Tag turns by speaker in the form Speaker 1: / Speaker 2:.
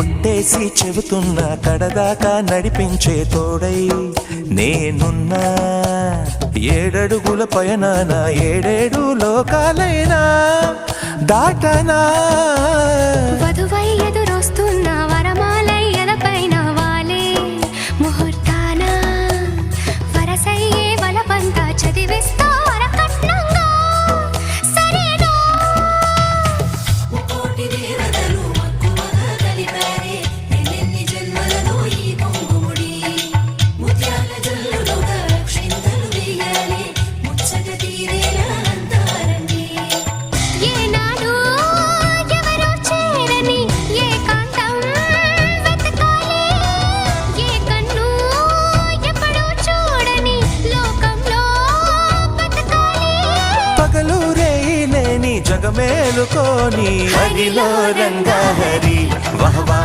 Speaker 1: ఒట్టేసి చెబుతున్నా కడదాకా నడిపించే తోడై నేనున్నా. 7 అడుగుల పయనాన 7 లోకాలైనా దాటనా.
Speaker 2: వధువై ఎదురొస్తున్న వరమాలై ఎలపైన వాలే ముహూర్తాన వరసయ్యే వలపంతా చదివిస్తా వరకట్నంగా. సరేనా
Speaker 3: కోటి దేవతలు మక్కువగా కలిపారే ఎన్నెన్ని జన్మలలో ఈ పొంగుముడి. ముత్యాల జల్లులుగా క్షింతలు వేయాలి ముచ్చట తీరేలా అంతారండి.
Speaker 2: ఏనాడు ఎవరో చేరని ఏకాంతం వెతకాలి. ఏ కన్ను ఎప్పుడూ చూడని లోకంలో బతకాలి.
Speaker 1: పగలు రేయి లేని జగమేలుకోని హరిలో రంగా హరి వహవా.